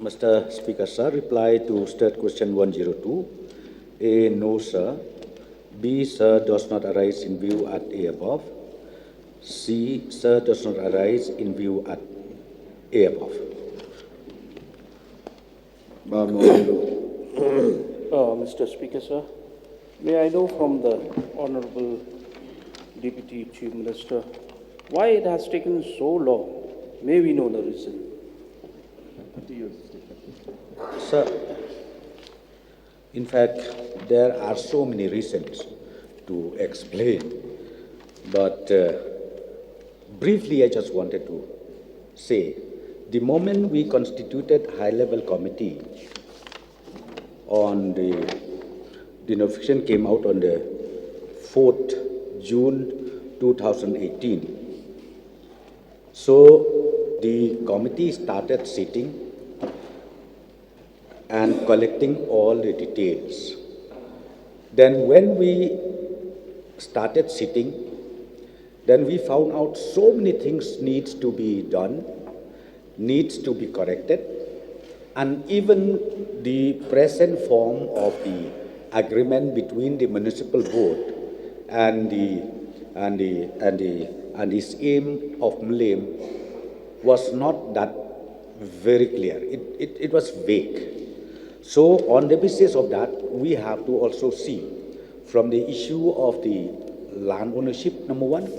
Mr. Speaker, sir, reply to state question 102. A, no, sir. B, sir, does not arise in view at A above. C, sir, does not arise in view at A above. Mr. Speaker, sir, may I know from the Honorable Deputy Chief Minister why it has taken so long? May we know the reason? Sir, in fact, there are so many reasons to explain, but briefly I just wanted to say, the moment we constituted high-level committee on the notification came out on the 4th June 2018. So the committee started sitting and collecting all the details. Then when we started sitting, then we found out so many things needs to be done, needs to be corrected, and even the present form of the agreement between the municipal board and its aim of MLAM was not that very clear. It was vague. So on the basis of that, we have to also see from the issue of the land ownership, number one,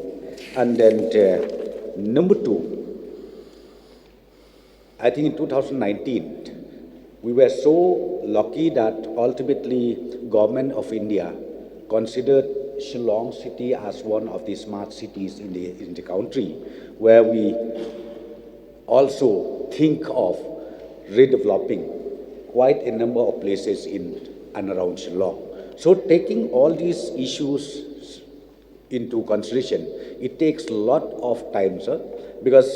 and then number two, I think in 2019, we were so lucky that ultimately Government of India considered Shillong city as one of the smart cities in the country, where we also think of redeveloping quite a number of places in and around Shillong. So taking all these issues into consideration, it takes a lot of time, sir, because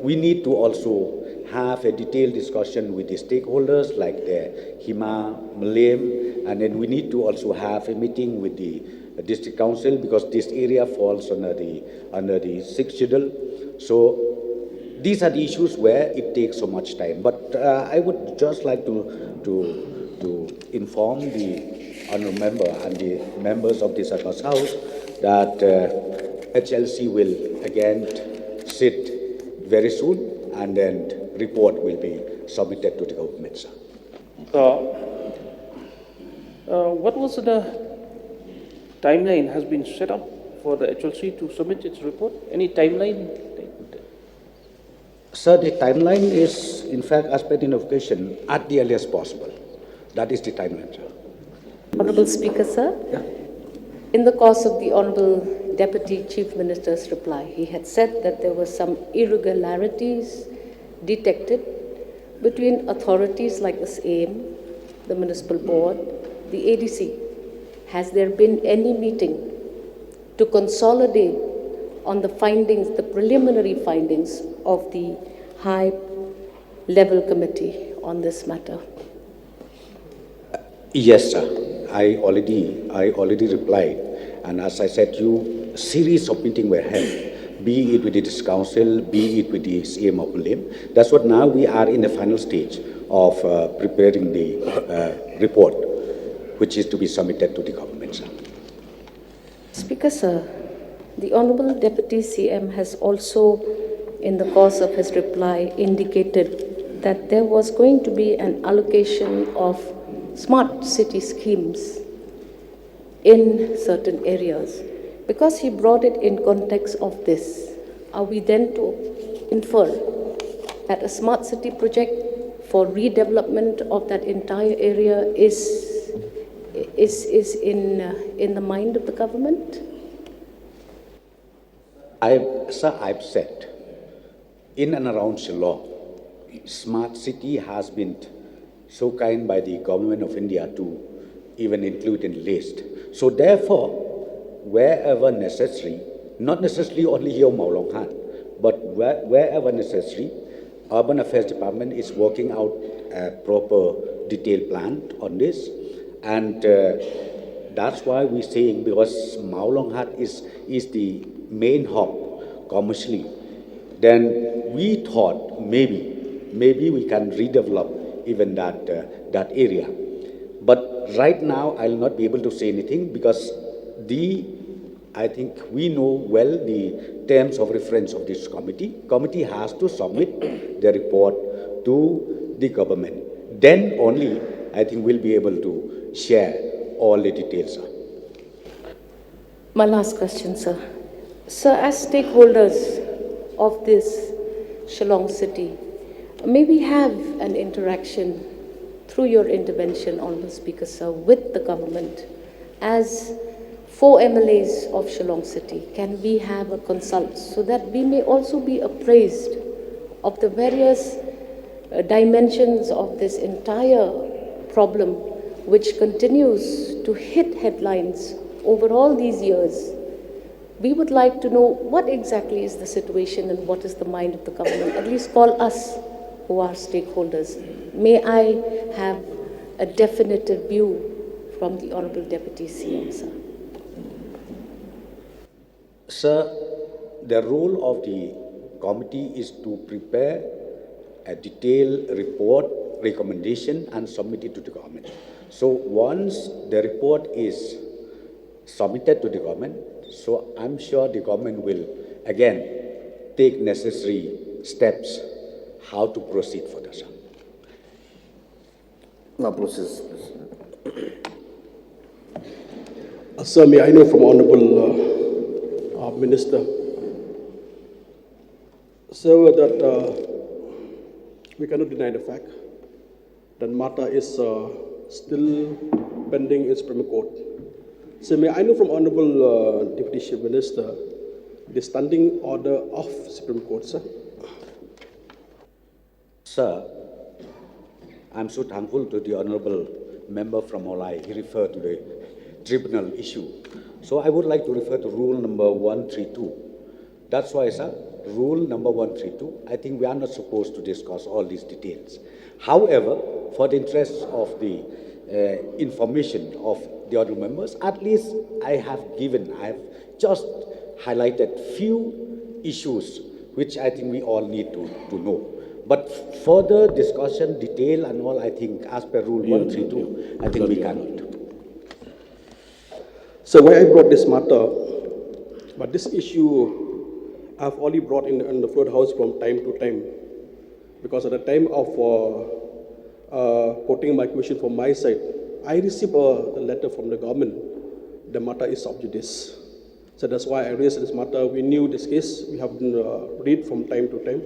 we need to also have a detailed discussion with the stakeholders like the HIMA, MLAM, and then we need to also have a meeting with the district council because this area falls under the 6th schedule. So these are the issues where it takes so much time. But I would just like to inform the honourable member and the members of this House that HLC will again sit very soon, and then report will be submitted to the government, sir. What was the timeline has been set up for the HLC to submit its report? Any timeline? Sir, the timeline is, in fact, as per the notification, at the earliest possible. That is the timeline, sir. Honorable Speaker, sir. Yeah. In the course of the Honorable Deputy Chief Minister's reply, he had said that there were some irregularities detected between authorities like the SAM, the Municipal Board, the ADC. Has there been any meeting to consolidate on the findings, the preliminary findings of the high-level committee on this matter? Yes, sir. I already replied, and as I said, series of meetings were held, be it with the district council, be it with the CM of MLAM. That's what now we are in the final stage of preparing the report, which is to be submitted to the government, sir. Speaker, sir, the Honorable Deputy CM has also, in the course of his reply, indicated that there was going to be an allocation of smart city schemes in certain areas. Because he brought it in context of this, are we then to infer that a smart city project for redevelopment of that entire area is in the mind of the government? I've said, in and around Shillong, smart city has been so kind by the government of India to even include in the list. So therefore, wherever necessary, not necessarily only here in Mawlong Han, but wherever necessary, Urban Affairs Department is working out a proper detailed plan on this, and that's why we're saying, because Mawlong Han is the main hub commercially, then we thought maybe maybe we can redevelop even that area. But right now, I'll not be able to say anything because I think we know well the terms of reference of this committee. Committee has to submit the report to the government. Then only, I think we'll be able to share all the details, sir. My last question, sir. Sir, as stakeholders of this Shillong city, may we have an interaction through your intervention, Honorable Speaker, sir, with the government as 4 MLAs of Shillong city? Can we have a consult so that we may also be appraised of the various dimensions of this entire problem which continues to hit headlines over all these years? We would like to know what exactly is the situation and what is the mind of the government. At least call us who are stakeholders. May I have a definitive view from the Honorable Deputy CM, sir? Sir, the role of the committee is to prepare a detailed report, recommendation, and submit it to the government. So once the report is submitted to the government, so I'm sure the government will again take necessary steps how to proceed further, sir. Now process. Sir, may I know from Honorable Minister, sir, that we cannot deny the fact that matter is still pending in Supreme Court. So may I know from Honorable Deputy Chief Minister the standing order of Supreme Court, sir? Sir, I'm so thankful to the honorable member from Molai. He referred to the tribunal issue. So I would like to refer to rule number 132. That's why, sir, rule number 132, I think we are not supposed to discuss all these details. However, for the interests of the information of the honorable members, at least I have just highlighted few issues which I think we all need to know. But further discussion, detail and all, I think as per rule 132, I think we cannot. So why I brought this matter, but this issue I've only brought in the floor house from time to time, because at the time of putting my question from my side, I received a letter from the government. The matter is sub judice. So that's why I raised this matter. We knew this case. We have been read from time to time.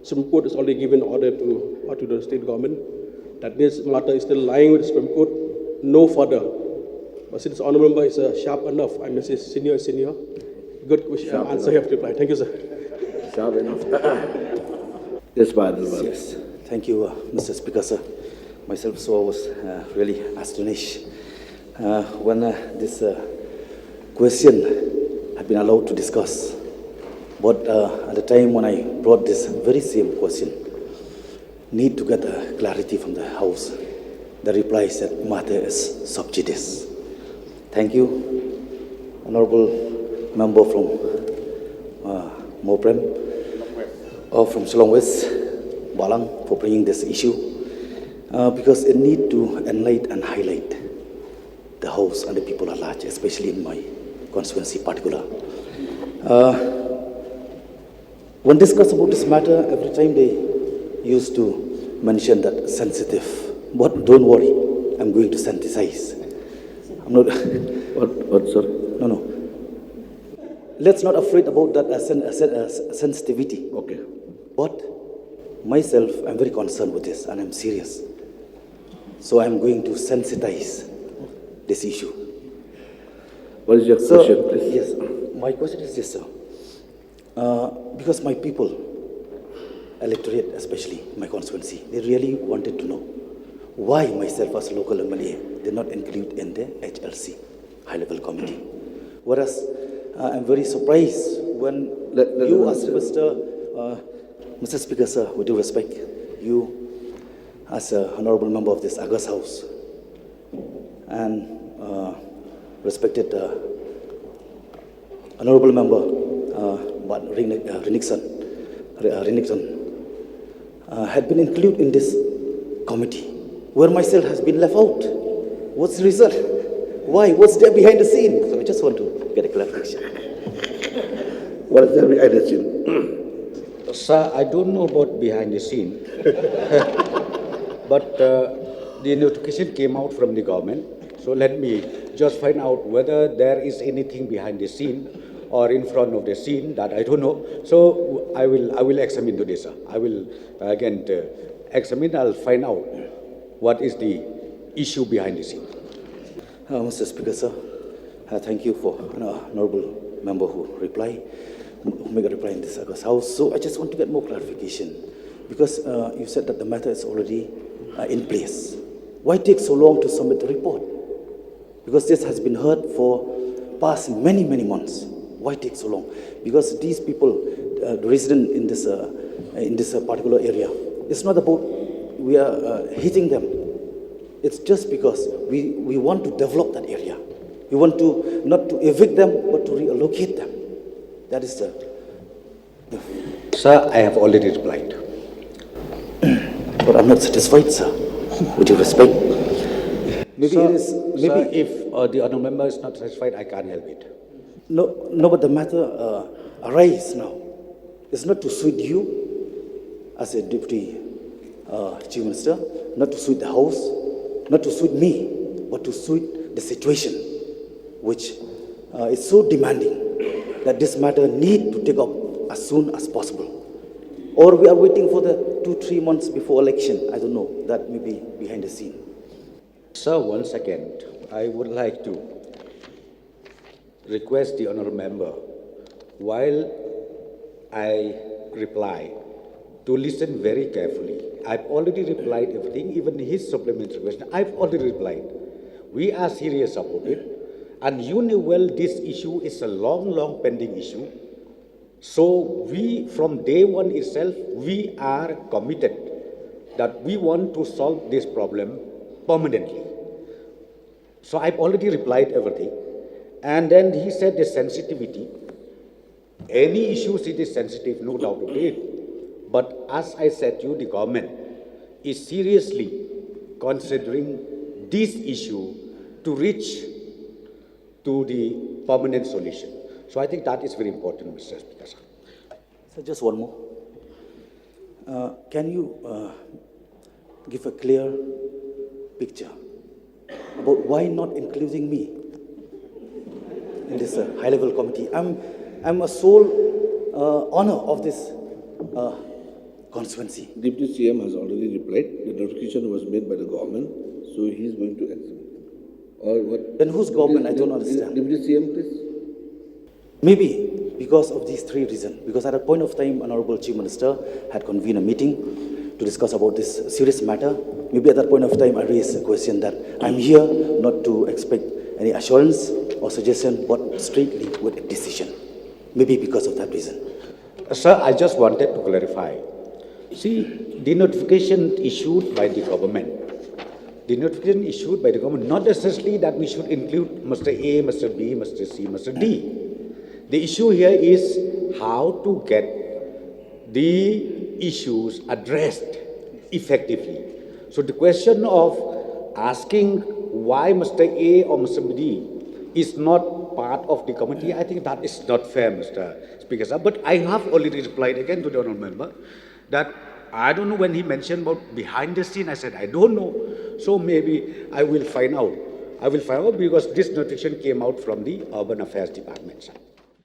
Supreme Court has already given order to the state government that this matter is still lying with the Supreme Court, no further. But since the honourable member is sharp enough, I may say senior, good question, Sharp answer you have to reply. Thank you, sir. Sharp enough. Yes, Badal. Yes, thank you, Mr. Speaker, sir. Myself, so I was really astonished when this question had been allowed to discuss. But at the time when I brought this very same question, need to get clarity from the House. The reply said matter is sub judice. Thank you, Honourable Member from Moprem, or from Shillong West, Balang, for bringing this issue, because it need to enlighten and highlight the House and the people at large, especially in my constituency particular. When discussed about this matter, every time they used to mention that sensitive. But don't worry, I'm going to synthesize. I'm not. What, sir? No. Let's not afraid about that sensitivity. Okay. But myself, I'm very concerned with this, and I'm serious. So I'm going to sensitize this issue. What is your question, please? Yes, my question is this, sir. Because my people, electorate especially, my constituency, they really wanted to know why myself as local MLA did not include in the HLC, high-level committee. Whereas I'm very surprised when you as Mr. Speaker, sir, with due respect, you as an honorable member of this August House and respected honorable member Renixon, had been included in this committee, where myself has been left out. What's the result? Why? What's there behind the scene? So I just want to get a clarification. What is there behind the scene? Sir, I don't know about behind the scene, but the notification came out from the government. So let me just find out whether there is anything behind the scene or in front of the scene that I don't know. So I will examine to this, sir. I will again examine. I'll find out what is the issue behind the scene. Mr. Speaker, sir, thank you for an honorable member who made a reply in this August House. So I just want to get more clarification because you said that the matter is already in place. Why take so long to submit the report? Because this has been heard for past many months. Why take so long? Because these people, the resident in this particular area, it's not about we are hitting them. It's just because we want to develop that area. We want to not to evict them, but to reallocate them. That is the. Sir, I have already replied. But I'm not satisfied, sir. With your respect. Maybe Sir, it is. Maybe sir, if the honourable member is not satisfied, I can't help it. no. But the matter arises now. It's not to suit you as a deputy chief minister, not to suit the house, not to suit me, but to suit the situation, which is so demanding that this matter need to take up as soon as possible. Or we are waiting for the 2-3 months before election. I don't know. That may be behind the scene. Sir, once again, I would like to request the honourable member, while I reply, to listen very carefully. I've already replied everything, even his supplementary question. I've already replied. We are serious about it. And you know well this issue is a long pending issue. So we, from day one itself, we are committed that we want to solve this problem permanently. So I've already replied everything. And then he said the sensitivity. Any issues it is sensitive, no doubt about it. But as I said to you, the government is seriously considering this issue to reach to the permanent solution. So I think that is very important, Mr. Speaker. So just one more. Can you give a clear picture about why not including me in this high-level committee? I'm a sole honor of this constituency. Deputy CM has already replied. The notification was made by the government, so he is going to examine. Or what? Then whose government? I don't understand. Deputy CM, please. Maybe because of these three reasons. Because at a point of time, Honorable Chief Minister had convened a meeting to discuss about this serious matter. Maybe at that point of time, I raised a question that I'm here not to expect any assurance or suggestion, but strictly with a decision. Maybe because of that reason. Sir, I just wanted to clarify. See, the notification issued by the government, not necessarily that we should include Mr. A, Mr. B, Mr. C, Mr. D. The issue here is how to get the issues addressed effectively. So the question of asking why Mr. A or Mr. B is not part of the committee, I think that is not fair, Mr. Speaker, sir. But I have already replied again to the honourable member that I don't know when he mentioned about behind the scene. I said, I don't know. So maybe I will find out. Because this notification came out from the Urban Affairs Department, sir.